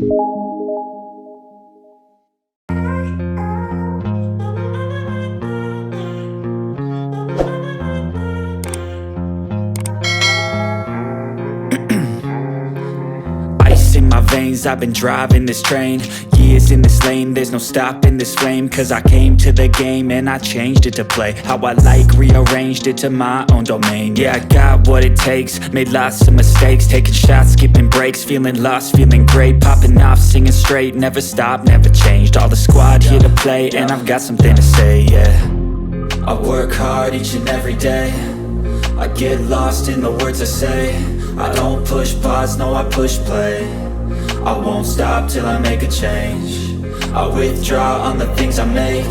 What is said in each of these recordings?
Ice in my veins, I've been driving this train. Years in this lane, there's no stopping this flame. Cause I came to the game and I changed it to play how I like, rearranged it to my own domain. Yeah, I got what it takes, made lots of mistakes, taking shots, skipping breaks, feeling lost, feeling great, popping off, singing straight, never stopped, never changed. All the squad here to play, and I've got something to say, yeah. I work hard each and every day, I get lost in the words I say. I don't push pause, no I push play. I won't stop till I make a change. I withdraw on the things I make.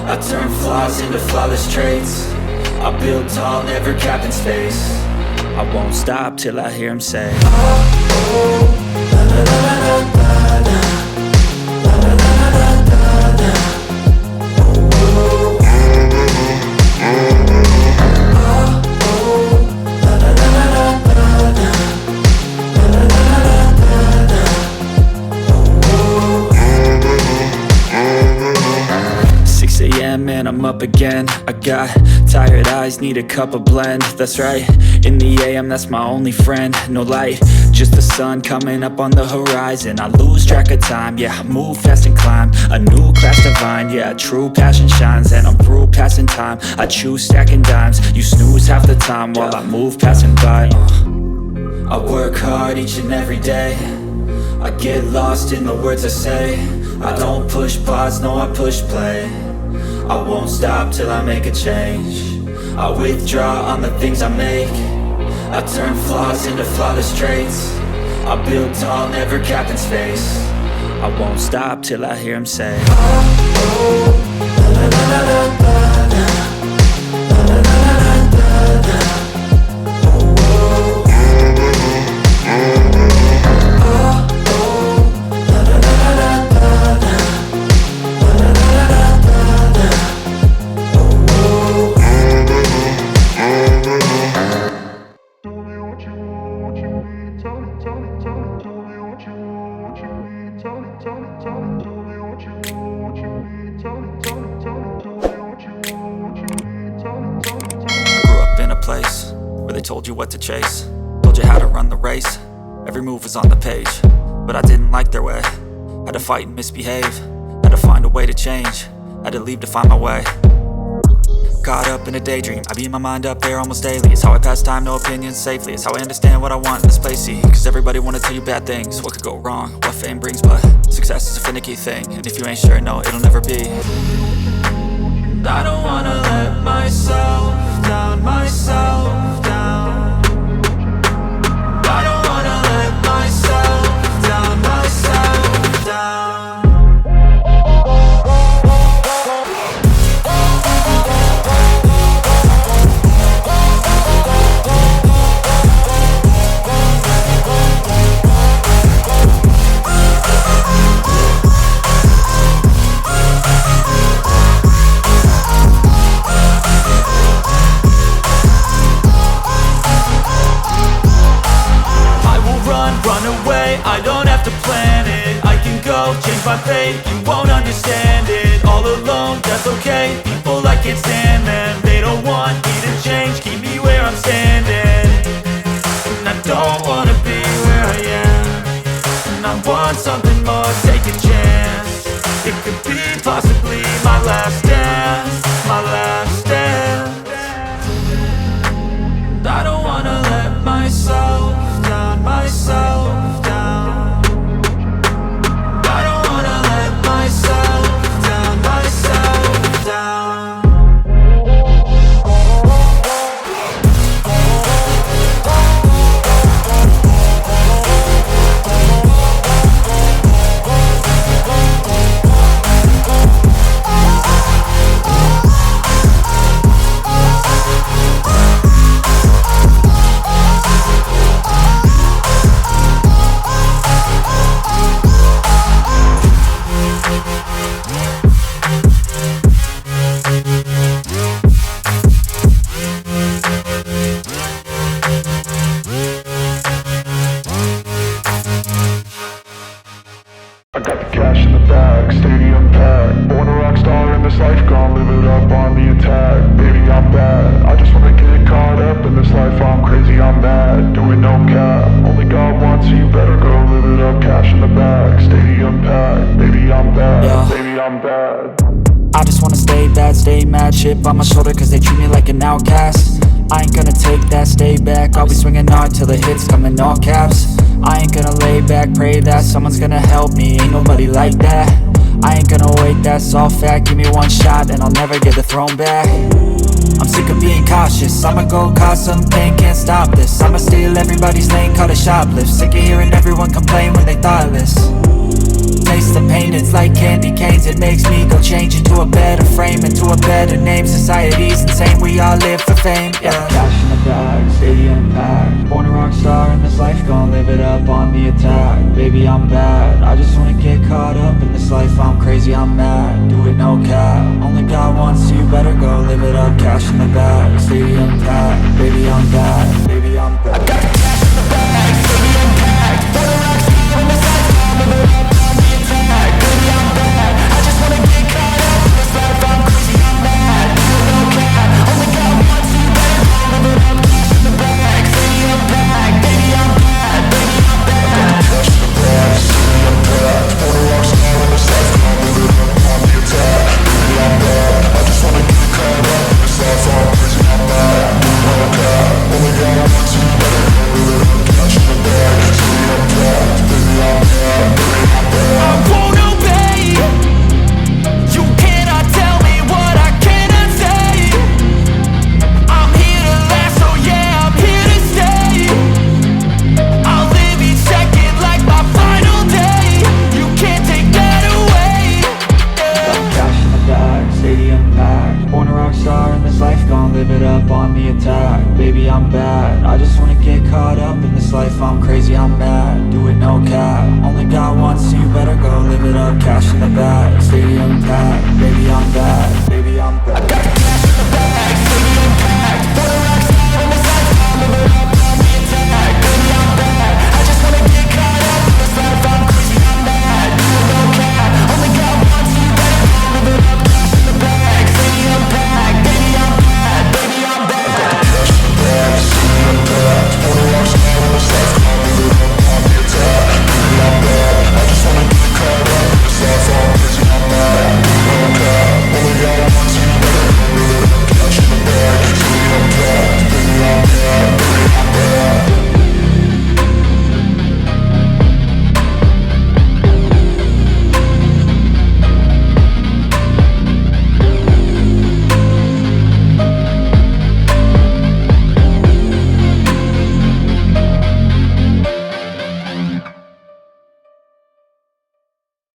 I turn flaws into flawless traits. I build tall, never capped in space. I won't stop till I hear him say, oh, oh, la la la la la la. And I'm up again. I got tired eyes, need a cup of blend. That's right, in the AM, that's my only friend. No light, just the sun coming up on the horizon. I lose track of time, yeah, I move fast and climb a new class divine, yeah, true passion shines. And I'm through passing time, I choose stacking dimes. You snooze half the time while I move passing by. I work hard each and every day, I get lost in the words I say. I don't push pause, no I push play. I won't stop till I make a change. I withdraw on the things I make. I turn flaws into flawless traits. I build tall, never capped in space. I won't stop till I hear him say, oh, oh, la la la la la la. Told you what to chase, told you how to run the race. Every move was on the page, but I didn't like their way. Had to fight and misbehave, had to find a way to change, had to leave to find my way. Caught up in a daydream, I beat my mind up there almost daily. It's how I pass time, no opinions safely. It's how I understand what I want in this place, see. Cause everybody wanna tell you bad things, what could go wrong, what fame brings. But success is a finicky thing, and if you ain't sure, no, it'll never be. And I don't wanna let myself down, myself down. I don't wanna let myself down, myself down. I don't have to plan it, I can go change my fate. You won't understand it, all alone, that's okay. People I can't stand them, they don't want me to change. Keep me where I'm standing, and I don't wanna be where I am. And I want something more, take a chance. It could be possibly my last dance, my last dance. And I don't wanna let myself down, myself down. stay mad, chip on my shoulder cause they treat me like an outcast. I ain't gonna take that, stay back, I'll be swinging hard till the hits come in all caps. I ain't gonna lay back, pray that someone's gonna help me, ain't nobody like that. I ain't gonna wait, that's all fact, give me one shot and I'll never get the throne back. I'm sick of being cautious, I'ma go cause some pain, can't stop this. I'ma steal everybody's lane, call it shoplift. Sick of hearing everyone complain when they thoughtless. Taste the pain, it's like candy canes. It makes me go change into a better frame, into a better name. Society's insane, we all live for fame, yeah. Cash in the bag, stadium packed. Born a rock star in this life, gon' live it up on the attack. Baby, I'm bad, I just wanna get caught up in this life. I'm crazy, I'm mad, do it no cap. Only God wants you, better go live it up. Cash in the bag, stadium packed. Baby, I'm bad, baby, I'm bad.